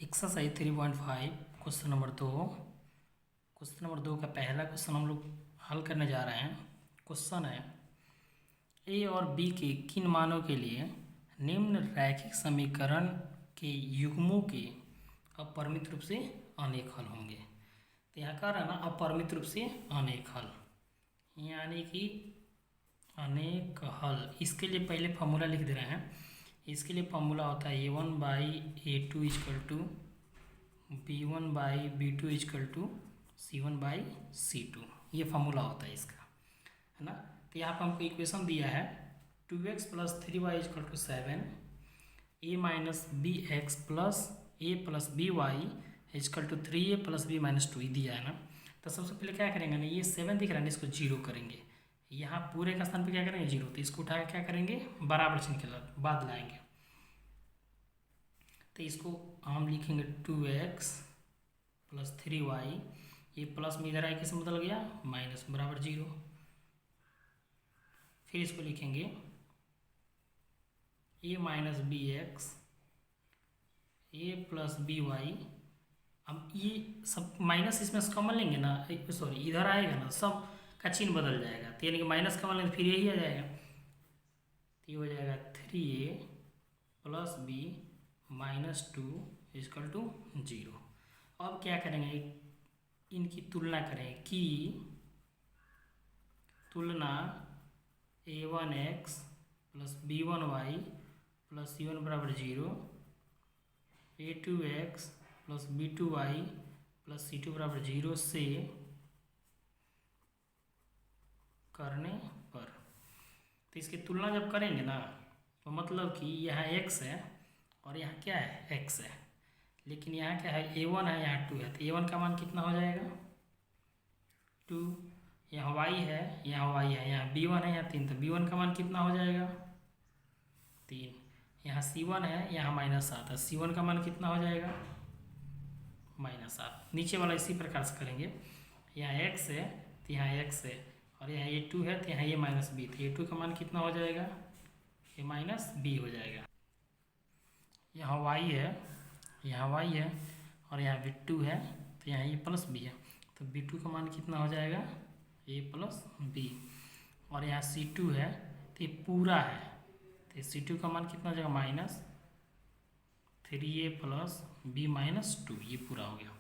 Exercise 3.5 question number 2 का पहला question हम लोग हल करने जा रहे हैं। क्वेश्चन है ए और बी के किन मानों के लिए निम्न रैखिक समीकरण के युग्मों के अपरिमित रूप से अनेक हल होंगे। तो यहाँ कह रहा है ना अपरिमित रूप से अनेक हल, यानी कि अनेक हल। इसके लिए पहले फॉर्मूला लिख दे रहे हैं। इसके लिए फॉर्मूला होता है A1/A2 equal to B1/B2 equal to C1/C2। ये फॉर्मूला होता है इसका, है ना। तो यहाँ पर हमको इक्वेशन दिया है 2x + 3y equal to 7, a - bx + a + by equal to 3a + b - 2 दिया है ना। तो सबसे पहले क्या करेंगे ना, ये 7 दिख रहा है ना, इसको जीरो करेंगे। यहाँ पूरे का स्थान पे क्या करेंगे जीरो, तो इसको उठा के क्या करेंगे बराबर चिन्ह के बाद लाएंगे। तो इसको हम लिखेंगे 2x + 3y, ये प्लस में इधर आए कैसे बदल गया माइनस बराबर 0। फिर इसको लिखेंगे a - bx a + by। अब ये सब माइनस इसमें से कॉमन लेंगे ना, सॉरी इधर आएगा ना, सब का चिन्ह बदल जाएगा। तो यानी कि माइनस कॉमन लेंगे फिर यही आ जाएगा। तो ये हो जाएगा 3a + b - 2 इक्वल टू 0। अब क्या करेंगे, इनकी तुलना करें कि तुलना a1x + b1y + c1 बराबर 0, a2x + b2y + c2 बराबर 0 से करने पर। तो इसकी तुलना जब करेंगे ना, तो मतलब कि यहाँ x है और यहाँ क्या है x है, लेकिन यहाँ क्या है a1 है, यहाँ 2 है। तो a1 का मान कितना हो जाएगा 2, यहाँ y है, यहाँ y है, यहाँ b1 है, यहाँ 3। तो b1 का मान कितना हो जाएगा 3। यहाँ c1 है, यहाँ -7 है, c1 का मान कितना हो जाएगा -7। नीचे वाला इसी प्रकार से करेंगे। यहाँ x है तो यहाँ x है, और यहाँ a2 है तो यहाँ ये -b। तो a2 का मान कितना हो जाएगा ये -b हो जाएगा। यहाँ y है, यहाँ y है, और यहाँ b2 है तो यहाँ ये +b है। तो b2 का मान कितना हो जाएगा a + b। और यहाँ c2 है तो ये पूरा है, तो c2 का मान कितना हो जाएगा -3a + b - 2। ये पूरा हो गया।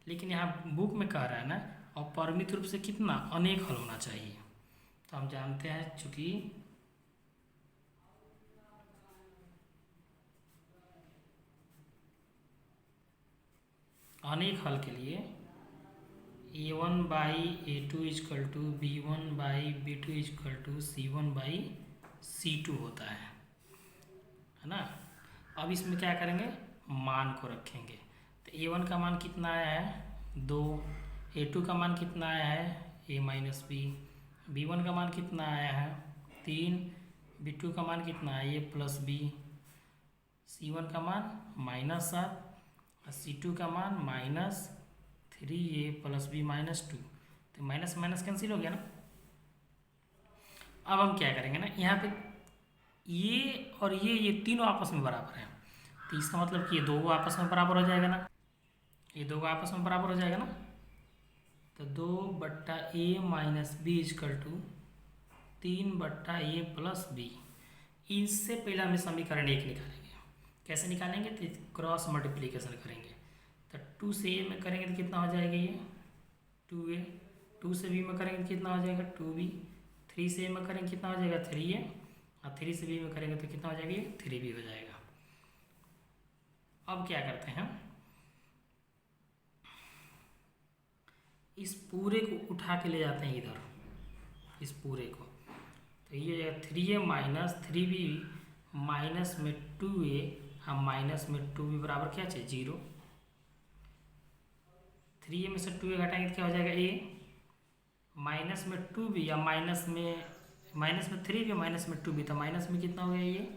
लेकिन यहाँ बुक में कह रहा है ना और परिमित रूप से कितना अनेक हल होना चाहिए। तो हम जानते हैं चूंकि अनेक हल के लिए a1/a2 equal to b1/b2 equal to c1/c2 होता है ना। अब इसमें क्या करेंगे मान को रखेंगे। तो a1 का मान कितना आया है 2, a2 का मान कितना आया है a - b, b1 का मान कितना आया है 3, b2 का मान कितना है a + b, c1 का मान -7 और c2 का मान -3a + b - 2। तो माइनस माइनस कैंसिल हो गया ना। अब हम क्या करेंगे ना, यहाँ पे ये और ये तीनों आपस में बराबर हैं। तो इसका मतलब कि ये दो आपस में बराबर हो जाएगा ना, ये दो आपस में बराबर हो जाएगा ना। तो 2/a - b equal to 3/a + b। इससे पहले हमें समीकरण 1 निकालेंगे। कैसे निकालेंगे, तो क्रॉस मल्टीप्लिकेशन करेंगे। तो 2 से a में करेंगे तो कितना हो जाएगा ये 2a, 2 से b में करेंगे तो कितना हो जाएगा 2b, 3 से a में करेंगे कितना हो जाएगा 3a, और 3 से b में करेंगे तो कितना हो जाएगा ये 3b हो जाएगा। अब क्या करते हैं, इस पूरे को उठा के ले जाते हैं इधर, इस पूरे को। तो ये हो जाएगा 3a - 3b माइनस में 2a और माइनस में 2b बराबर क्या चाहिए 0। 3a में से 2a घटाएंगे तो क्या हो जाएगा a, माइनस में 2b या माइनस में 3b माइनस में 2b, तो माइनस में कितना हो गया ये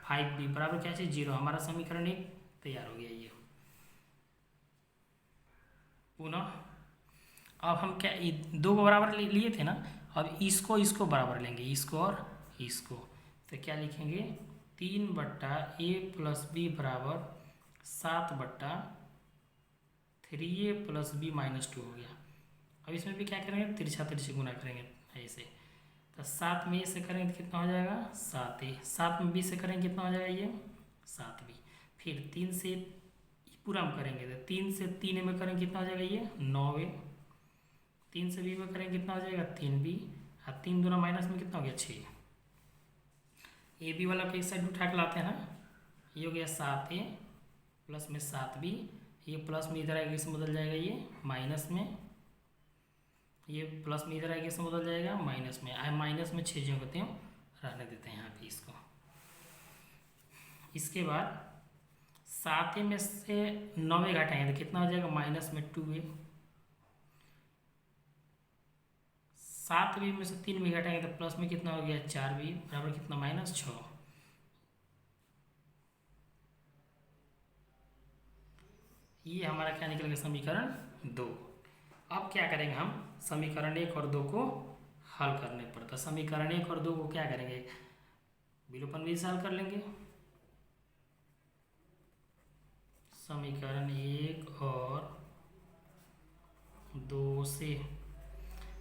5b बराबर क्या चाहिए 0। हमारा समीकरण 1 तैयार हो गया ये। पुनः अब हम क्या दो को बराबर लिए थे ना, अब इसको बराबर लेंगे, इसको और इसको। तो क्या लिखेंगे 3/a + b बराबर 7/3a प्लस b माइनस 2 हो गया। अब इसमें भी क्या करेंगे, तिरछा तिरछी गुना करेंगे ऐसे। तो 7 में a से करेंगे तो कितना हो जाएगा 7a, 7 में b से करेंगे कितना हो जाएगा ये 7b। फिर 3 से पूरा हम करेंगे तो 3 से 3a में करेंगे कितना हो जाएगा ये 9a। 3 से b में करेंगे कितना हो जाएगा 3b, और 3 दूना माइनस में कितना हो गया 6। ए बी वाला को एक साइड उठा के लाते हैं ना, ये हो गया 7a प्लस में 7b, ये प्लस में इधर आएगा इसमें बदल जाएगा ये माइनस में, ये प्लस में इधर आएगा इसमें बदल जाएगा माइनस में। माइनस में 6 जो होते हैं रहने देते हैं यहाँ पे इसको। इसके बाद 7a में से 9a घटाएंगे तो कितना हो जाएगा माइनस में 2a। 7b में से 3b घटाएंगे तो प्लस में कितना हो गया 4b बराबर कितना माइनस 6। ये हमारा क्या निकल गया समीकरण 2। अब क्या करेंगे हम समीकरण 1 और 2 को हल करने पर, तो समीकरण 1 और 2 को क्या करेंगे विलोपन विधि से हल कर लेंगे। समीकरण 1 और 2 से,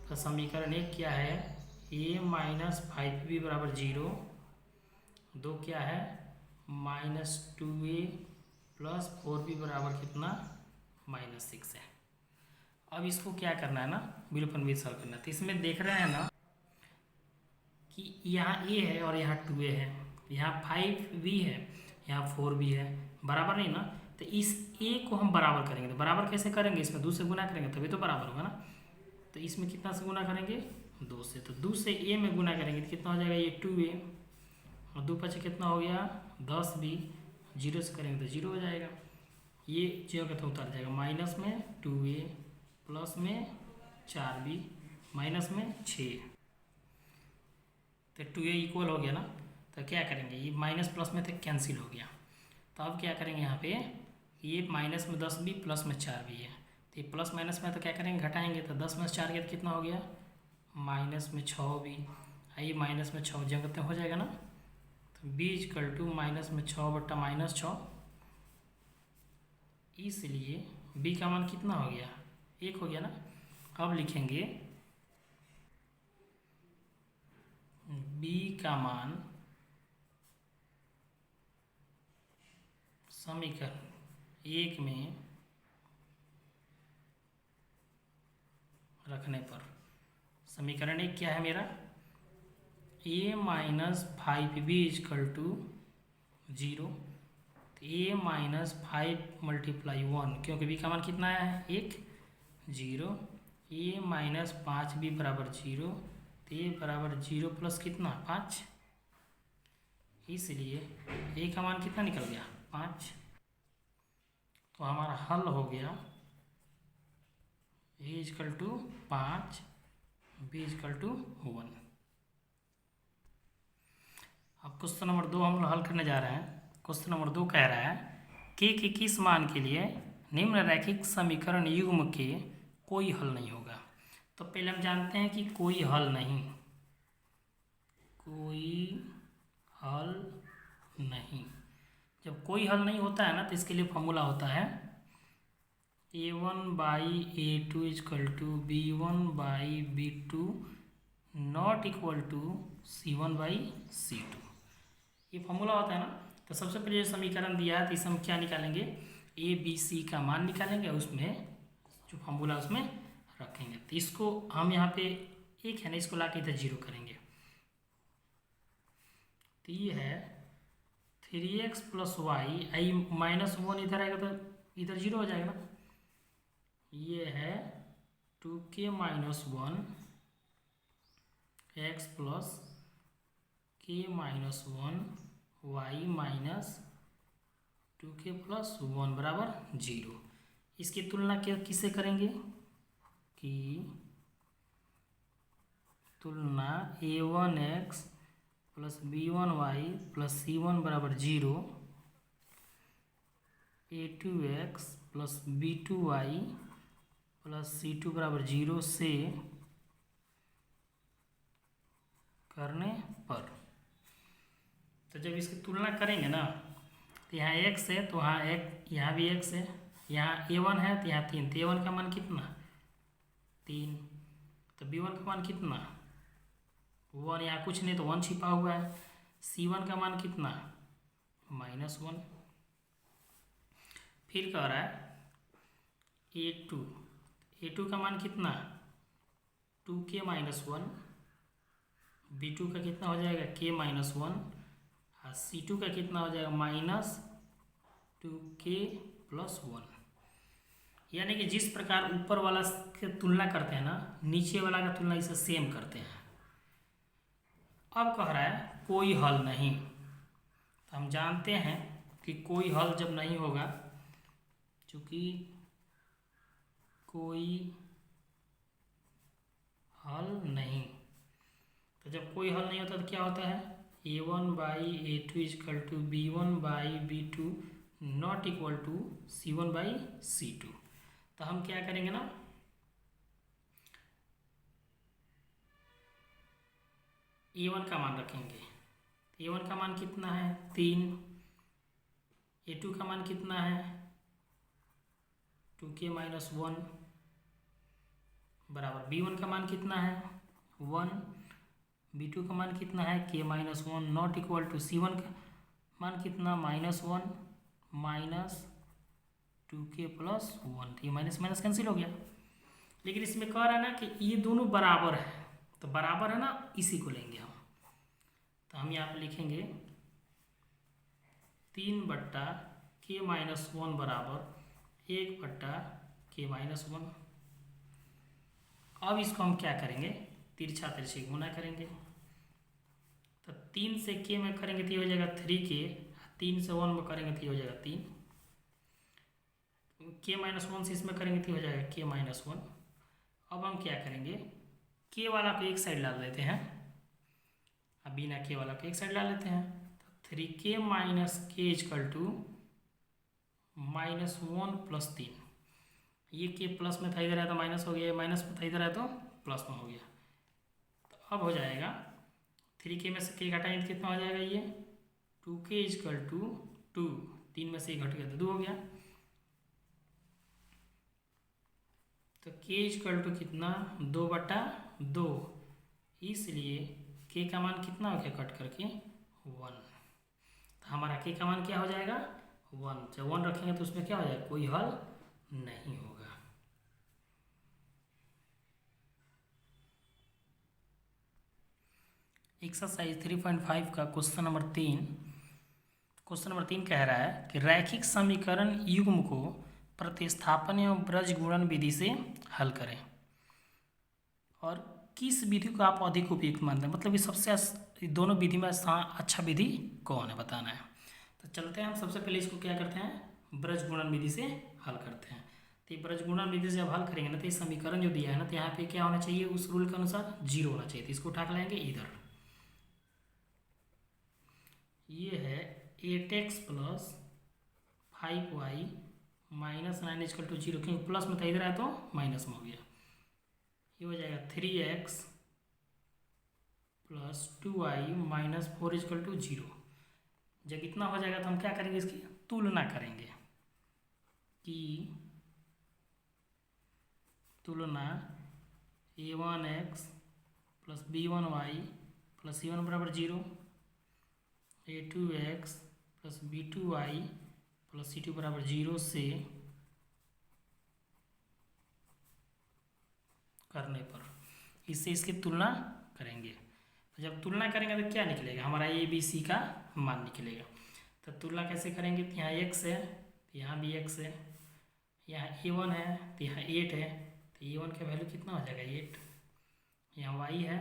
तो समीकरण 1 क्या है a माइनस 5b बराबर 0, 2 क्या है माइनस 2a प्लस 4b बराबर कितना माइनस 6 है। अब इसको क्या करना है ना विलोपन विधि से हल करना है। तो इसमें देख रहे हैं ना कि यहाँ a है और यहाँ 2a है, यहाँ 5b है, यहाँ 4b है, बराबर नहीं ना। तो इस a को हम बराबर करेंगे, तो बराबर कैसे करेंगे इसमें 2 से गुना करेंगे तभी तो बराबर होगा ना। तो इसमें कितना से गुना करेंगे 2 से, तो 2 से a में गुना करेंगे तो कितना हो जाएगा ये 2a, और 2 पचे कितना हो गया 10b, 0 से करेंगे तो 0 हो जाएगा, ये 0 का तो उतर जाएगा माइनस में 2a प्लस में 4b माइनस में 6, तो 2a इक्वल हो गया ना। तो क्या करेंगे ये माइनस प्लस में तो कैंसिल हो गया। तो अब क्या करेंगे यहाँ पे ये माइनस में 10b प्लस में 4b है, तो ये प्लस माइनस में तो क्या करेंगे घटाएंगे, तो 10 में 4 तो कितना हो गया माइनस में 6b, ये माइनस में 6 जगह हो जाएगा ना। तो b इक्वल टू माइनस में 6 बट्टा माइनस 6, इसलिए b का मान कितना हो गया 1 हो गया ना। अब लिखेंगे b का मान समीकरण 1 में रखने पर, समीकरण 1 क्या है मेरा a minus 5b equal to 0, a minus 5 multiply 1, क्योंकि b का मान कितना है 1 0, a माइनस 5b बराबर 0, तो a बराबर 0 प्लस कितना 5, इसलिए a का मान कितना निकल गया 5। तो हमारा हल हो गया a equal to 5, b equal to 1। अब क्वेश्चन नंबर 2 हम लोग हल करने जा रहे हैं। क्वेश्चन नंबर 2 कह रहा है k के किस मान के लिए निम्नलिखित समीकरण युग्म के कोई हल नहीं होगा। तो पहले हम जानते हैं कि कोई हल नहीं, कोई हल नहीं, जब कोई हल नहीं होता है ना तो इसके लिए फॉर्मूला होता है a1/a2 equal to b1/b2 not equal to c1/c2, ये फॉर्मूला होता है ना। तो सबसे पहले जो समीकरण दिया है तो इसे हम क्या निकालेंगे a b c का मान निकालेंगे, उसमें जो फॉर्मूला उसमें रखेंगे। तो इसको हम यहाँ पे एक है ना इसको ला के इधर 0 करेंगे, तो ये है 3x प्लस वाई, आई माइनस 1 इधर आएगा तो इधर 0 हो जाएगा ना। ये है 2k minus 1 x plus k minus 1 y minus 2k plus 1 बराबर 0। इसकी तुलना किससे करेंगे कि तुलना a1x plus b1y plus c1 बराबर 0, a2x plus b2y plus c2 बराबर 0 से करने पर। तो जब इसकी तुलना करेंगे ना तो यहाँ x है तो यहाँ यहाँ भी x है, यहाँ a1 है तो यहाँ 3, तो a1 का मान कितना 3, तो b1 का मान कितना 1, यहाँ कुछ नहीं तो 1 छिपा हुआ है। c1 का मान कितना -1। फिर कह रहा है a2 का मान कितना 2k -1, b2 का कितना हो जाएगा k -1, और c2 का कितना हो जाएगा -2k + 1। यानी कि जिस प्रकार ऊपर वाला की तुलना करते हैं ना, नीचे वाला का तुलना इसे सेम करते हैं। अब कह रहा है कोई हल नहीं, तो हम जानते हैं कि कोई हल जब नहीं होगा, चूँकि कोई हल नहीं, तो जब कोई हल नहीं होता तो क्या होता है a1/a2 = b1/b2 not equal to c1/c2। तो हम क्या करेंगे ना, a1 का मान रखेंगे। a1 का मान कितना है 3, a2 का मान कितना है 2k -1 बराबर b1 का मान कितना है 1, b2 का मान कितना है k -1 not equal to c1 का मान कितना -1 -2k + 1। ये माइनस माइनस कैंसिल हो गया। लेकिन इसमें कह रहा है ना कि ये दोनों बराबर है, तो बराबर है ना, इसी को लेंगे हम। तो हम यहाँ पे लिखेंगे 3/k -1 बराबर 1/k -1। अब इसको हम क्या करेंगे तिरछा तिरछी गुना करेंगे। तो 3 से k में करेंगे तो ये हो जाएगा 3k, 3 से 1 में करेंगे तो ये हो जाएगा 3, k -1 से इसमें करेंगे तो हो जाएगा k -1। अब हम क्या करेंगे k वाला को एक साइड डाल देते हैं, अब बिना k वाला को एक साइड डाल लेते हैं। तो 3k - k = -1 + 3, ये k प्लस में था इधर है तो माइनस हो गया, माइनस में था इधर है तो प्लस में हो गया। तो अब हो जाएगा 3k में से k घटाएंगे तो कितना हो जाएगा ये 2k = 2, 3 में से 1 घट गया तो 2 हो गया। तो k = कितना 2/2, इसलिए k का मान कितना हो गया कट करके 1। तो हमारा k का मान क्या हो जाएगा 1। जब 1 रखेंगे तो उसमें क्या हो जाएगा कोई हल नहीं होगा। एक्सरसाइज 3.5 का क्वेश्चन नंबर 3 कह रहा है कि रैखिक समीकरण युग्म को प्रतिस्थापन एवं बीजगुणन विधि से हल करें और किस विधि को आप अधिक उपयुक्त मानते हैं, मतलब ये सबसे दोनों विधि में अच्छा विधि कौन है बताना है। तो चलते हैं हम सबसे पहले इसको क्या करते हैं बीजगुणन विधि से हल करते हैं। तो ये बीजगुणन विधि से जब हल करेंगे ना तो ये समीकरण जो दिया है ना तो यहाँ पे क्या होना चाहिए उस रूल के अनुसार 0 होना चाहिए। तो इसको उठा कर लाएंगे इधर, ये है 8x + 5y - 9 = 0, क्योंकि प्लस में था इधर है तो माइनस में हो गया। ये हो जाएगा 3x + 2y - 4 = 0। जब इतना हो जाएगा तो हम क्या करेंगे इसकी तुलना करेंगे कि तुलना a1x + b1y + c1 = 0, a2x + b2y + c2 = 0 से करने पर इससे इसकी तुलना करेंगे। तो जब तुलना करेंगे तो क्या निकलेगा हमारा ए बी सी का मान निकलेगा। तो तुलना कैसे करेंगे तो यहाँ x है तो यहाँ भी x है, यहाँ a1 है तो यहाँ 8 है तो a1 का वैल्यू कितना हो जाएगा 8, यहाँ y है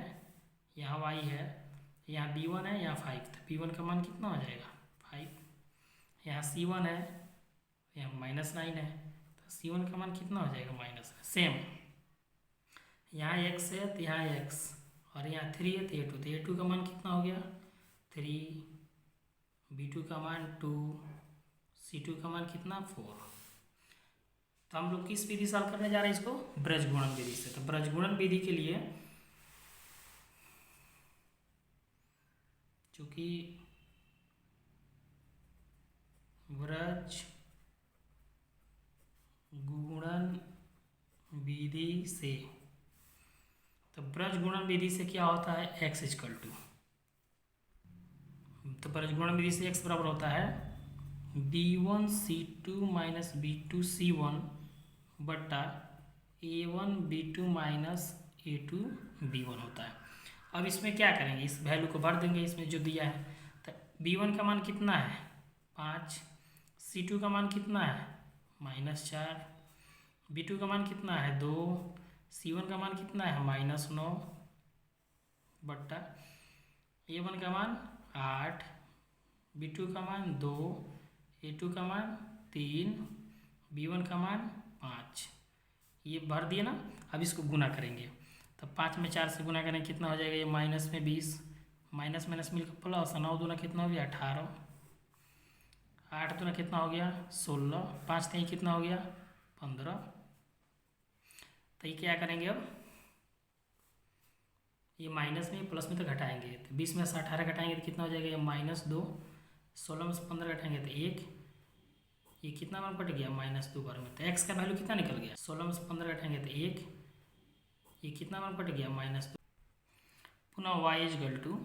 यहाँ y है, यहाँ b1 है यहाँ 5, तो b1 का मान कितना हो जाएगा 5, यहाँ c1 है यहाँ -9 है तो c1 का मान कितना हो जाएगा -9। सेम यहाँ x है तो यहाँ x और यहाँ 3 है तो a2, तो a2 का मान कितना हो गया 3, b2 का मान 2, c2 का मान कितना 4। तो हम लोग किस विधि से हल करने जा रहे हैं इसको बीजगुणन विधि से। तो बीजगुणन विधि के लिए चूँकि ब्रज गुणन विधि से। तो ब्रज गुणन विधि से क्या होता है, x इक्वल टू, तो ब्रज गुणन विधि से x बराबर होता है b1c2 माइनस b2c1 बटा a1b2 माइनस a2b1 होता है। अब इसमें क्या करेंगे, इस वैल्यू को भर देंगे इसमें जो दिया है। तो b1 का मान कितना है 5, c2 का मान कितना है -4, b2 का मान कितना है 2, c1 का मान कितना है -9 बट्टा a1 का मान 8, b2 का मान 2, a2 का मान 3, b1 का मान 5। ये भर दिए ना। अब इसको गुना करेंगे, तो 5 में 4 से गुना करेंगे कितना हो जाएगा, ये माइनस में 20, माइनस माइनस मिलकर प्लस, 9 दूना कितना हो गया 18, 8 दूना कितना हो गया 16, 5 तीन कितना हो गया 15। तो ये क्या करेंगे, अब ये माइनस में प्लस में तो घटाएंगे, तो 20 में से 18 घटाएंगे तो कितना हो जाएगा, ये -2, 16 में से 15 घटाएंगे तो 1, ये कितना मान कट गया -2 बार में, तो x का वैल्यू कितना निकल गया, 16 में से 15 घटाएंगे तो 1, ये कितना मान कट गया -2। पुनः y equal to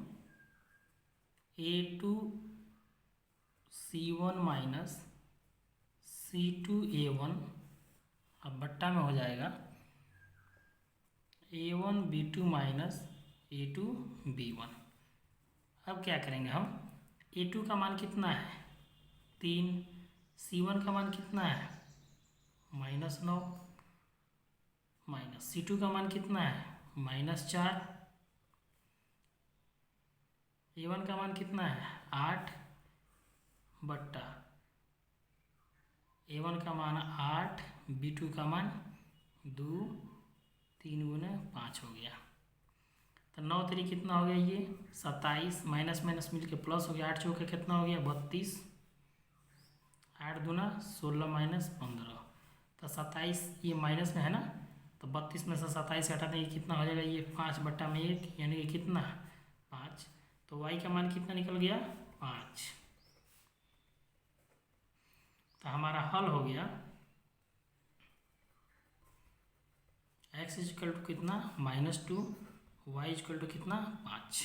a2c1 minus c2a1, अब बट्टा में हो जाएगा a1b2 माइनस a2b1। अब क्या करेंगे हम, a2 का मान कितना है 3, c1 का मान कितना है -9, माइनस c2 का मान कितना है -4, a1 का मान कितना है 8 बट्टा a1 का मान 8, b2 का मान 2, 3 गुने 5 हो गया। तो 9 3 कितना हो गया, ये 27, माइनस माइनस मिल के प्लस हो गया, 8 चौके कितना हो गया 32, 8 दूना 16 माइनस 15, तो 27 ये माइनस में है ना, तो 32 में से 27 हटा देंगे कितना हो जाएगा, ये 5 बट्टा में 1 यानी कि कितना 5। तो y का मान कितना निकल गया 5। तो हमारा हल हो गया x इक्वल टू कितना -2, y इक्वल टू कितना 5।